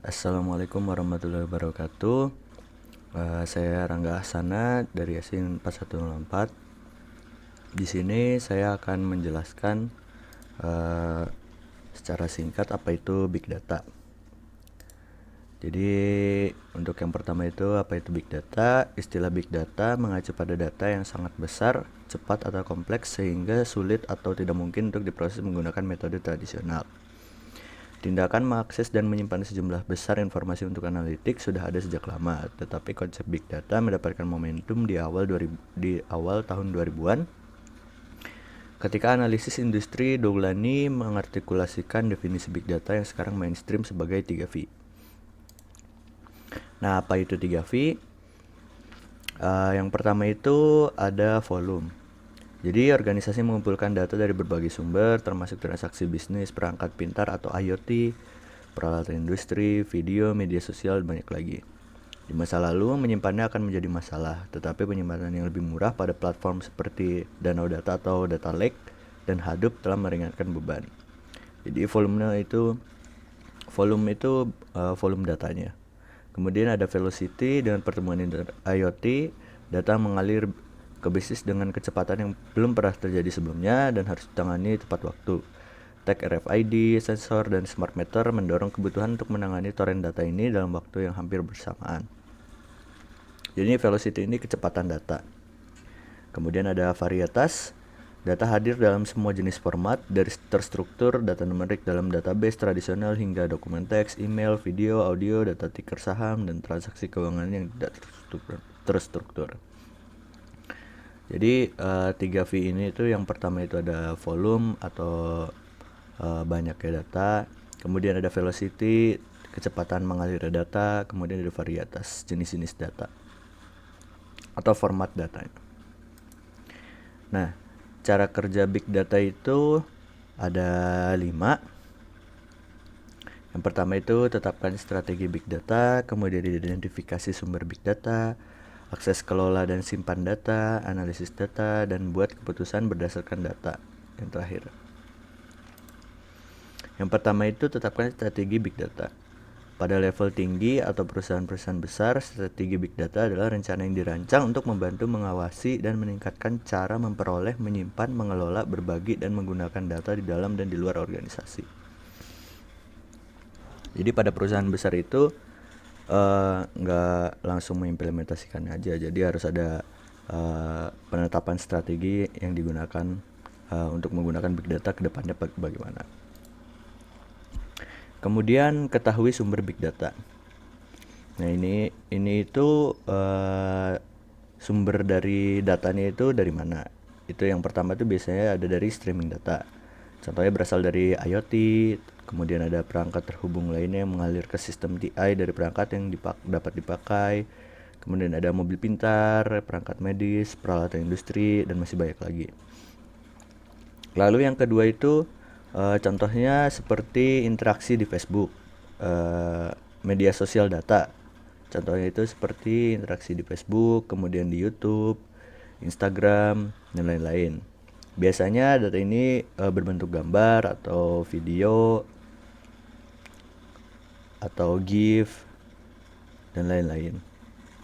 Assalamualaikum warahmatullahi wabarakatuh. Saya Rangga Ahsana dari Yasin 4104. Di sini saya akan menjelaskan uh, secara singkat apa itu Big Data. Jadi untuk yang pertama itu apa itu Big Data? Istilah Big Data mengacu pada data yang sangat besar, cepat atau kompleks sehingga sulit atau tidak mungkin untuk diproses menggunakan metode tradisional. Tindakan mengakses dan menyimpan sejumlah besar informasi untuk analitik sudah ada sejak lama, tetapi konsep Big Data mendapatkan momentum di awal tahun 2000-an ketika analisis industri Doulani mengartikulasikan definisi Big Data yang sekarang mainstream sebagai 3V. Nah, apa itu 3V? Yang pertama itu ada volume. Jadi organisasi mengumpulkan data dari berbagai sumber termasuk transaksi bisnis, perangkat pintar atau IoT, peralatan industri, video, media sosial, dan banyak lagi. Di masa lalu menyimpannya akan menjadi masalah, tetapi penyimpanan yang lebih murah pada platform seperti Danau Data atau Data Lake dan Hadoop telah meringankan beban. Jadi volume itu volume datanya. Kemudian ada velocity dengan pertemuan IoT, data mengalir ke bisnis dengan kecepatan yang belum pernah terjadi sebelumnya dan harus ditangani tepat waktu. Tag RFID, sensor, dan smart meter mendorong kebutuhan untuk menangani torrent data ini dalam waktu yang hampir bersamaan. Jadi velocity ini kecepatan data. Kemudian ada varietas. Data hadir dalam semua jenis format, dari terstruktur, data numerik dalam database tradisional hingga dokumen teks, email, video, audio, data ticker saham, dan transaksi keuangan yang tidak terstruktur. Jadi 3V ini itu yang pertama itu ada volume atau banyaknya data, kemudian ada velocity, kecepatan mengalir data, kemudian ada varietas, jenis-jenis data atau format datanya. Nah, cara kerja Big Data itu ada 5. Yang pertama itu tetapkan strategi Big Data, kemudian identifikasi sumber Big Data, akses kelola dan simpan data, analisis data, dan buat keputusan berdasarkan data. Yang terakhir. Yang pertama itu tetapkan strategi Big Data. Pada level tinggi atau perusahaan-perusahaan besar, strategi Big Data adalah rencana yang dirancang untuk membantu mengawasi dan meningkatkan cara memperoleh, menyimpan, mengelola, berbagi, dan menggunakan data di dalam dan di luar organisasi. Jadi pada perusahaan besar itu nggak langsung mengimplementasikannya aja, jadi harus ada penetapan strategi yang digunakan untuk menggunakan Big Data ke depannya bagaimana. Kemudian ketahui sumber Big Data. Nah ini itu sumber dari datanya itu dari mana? Itu yang pertama itu biasanya ada dari streaming data. Contohnya berasal dari IoT, kemudian ada perangkat terhubung lainnya yang mengalir ke sistem TI dari perangkat yang dapat dipakai. Kemudian ada mobil pintar, perangkat medis, peralatan industri, dan masih banyak lagi. Lalu yang kedua itu contohnya seperti interaksi di Facebook, media sosial data. Contohnya itu seperti interaksi di Facebook, kemudian di YouTube, Instagram, dan lain-lain. Biasanya data ini berbentuk gambar atau video atau GIF dan lain-lain.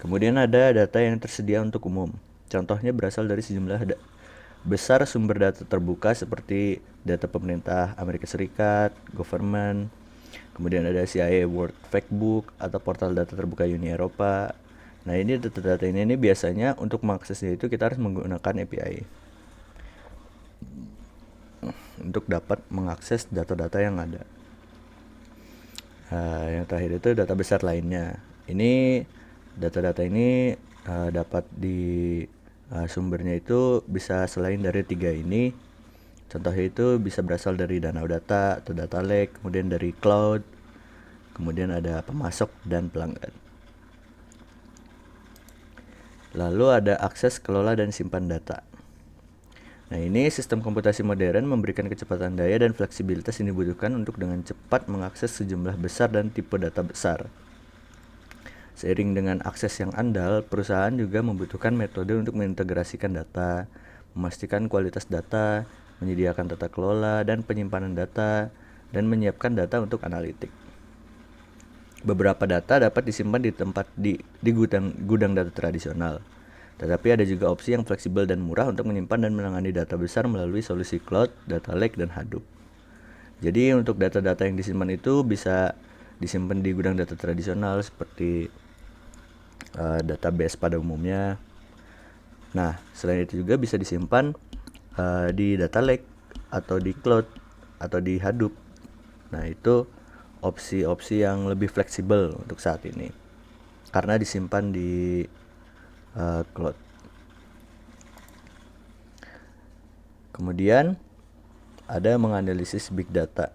Kemudian ada data yang tersedia untuk umum. Contohnya berasal dari sejumlah besar sumber data terbuka seperti data pemerintah Amerika Serikat, government, kemudian ada CIA World Factbook atau portal data terbuka Uni Eropa. Nah ini data-data ini biasanya untuk mengaksesnya itu kita harus menggunakan API untuk dapat mengakses data-data yang ada. Yang terakhir itu data besar lainnya. Ini data-data ini dapat di sumbernya itu bisa selain dari 3 ini. Contohnya itu bisa berasal dari Danau Data atau Data Lake, kemudian dari cloud, kemudian ada pemasok dan pelanggan. Lalu ada akses, kelola, dan simpan data. Nah ini sistem komputasi modern memberikan kecepatan daya dan fleksibilitas yang dibutuhkan untuk dengan cepat mengakses sejumlah besar dan tipe data besar. Seiring dengan akses yang andal, perusahaan juga membutuhkan metode untuk mengintegrasikan data, memastikan kualitas data, menyediakan tata kelola dan penyimpanan data, dan menyiapkan data untuk analitik. Beberapa data dapat disimpan di tempat di gudang data tradisional. Tetapi ada juga opsi yang fleksibel dan murah untuk menyimpan dan menangani data besar melalui solusi cloud, data lake, dan Hadoop. Jadi untuk data-data yang disimpan itu bisa disimpan di gudang data tradisional seperti database pada umumnya. Nah, selain itu juga bisa disimpan di data lake atau di cloud atau di Hadoop. Nah, itu opsi-opsi yang lebih fleksibel untuk saat ini karena disimpan di cloud. Kemudian ada menganalisis big data.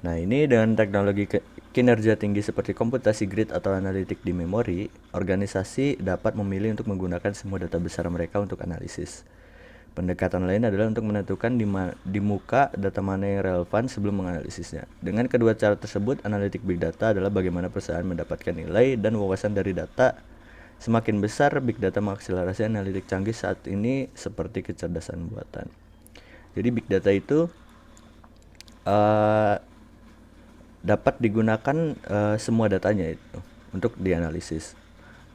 Nah, ini dengan teknologi kinerja tinggi seperti komputasi grid atau analitik di memori, organisasi dapat memilih untuk menggunakan semua data besar mereka untuk analisis. Pendekatan lain adalah untuk menentukan di muka data mana yang relevan sebelum menganalisisnya. Dengan kedua cara tersebut, analitik big data adalah bagaimana perusahaan mendapatkan nilai dan wawasan dari data. Semakin besar, big data mengakselerasi analitik canggih saat ini seperti kecerdasan buatan. Jadi big data itu dapat digunakan semua datanya itu untuk dianalisis,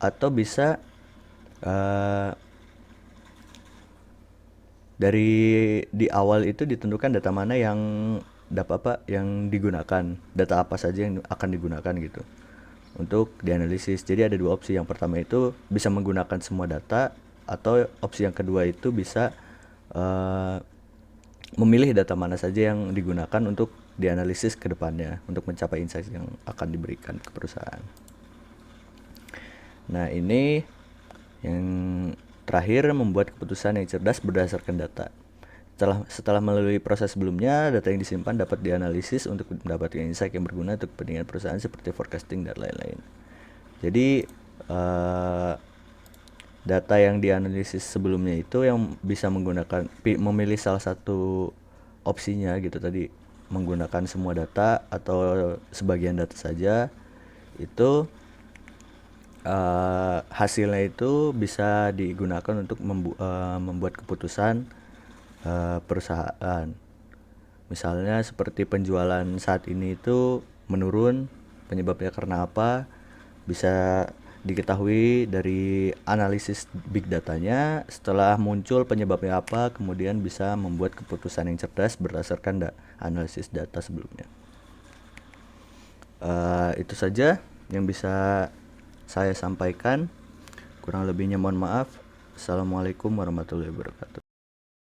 atau bisa dari di awal itu ditentukan data mana yang yang digunakan, data apa saja yang akan digunakan gitu untuk dianalisis. Jadi ada dua opsi. Yang pertama itu bisa menggunakan semua data, atau opsi yang kedua itu bisa memilih data mana saja yang digunakan untuk dianalisis ke depannya untuk mencapai insight yang akan diberikan ke perusahaan. Nah, ini yang terakhir, membuat keputusan yang cerdas berdasarkan data. Setelah melalui proses sebelumnya, data yang disimpan dapat dianalisis untuk mendapatkan insight yang berguna untuk kepentingan perusahaan seperti forecasting dan lain-lain. Jadi data yang dianalisis sebelumnya itu yang bisa memilih salah satu opsinya gitu tadi, menggunakan semua data atau sebagian data saja, itu hasilnya itu bisa digunakan untuk membuat keputusan perusahaan. Misalnya seperti penjualan saat ini itu menurun, penyebabnya karena apa, bisa diketahui dari analisis big datanya. Setelah muncul penyebabnya apa, kemudian bisa membuat keputusan yang cerdas berdasarkan analisis data sebelumnya. Itu saja yang bisa saya sampaikan. Kurang lebihnya mohon maaf. Assalamualaikum warahmatullahi wabarakatuh.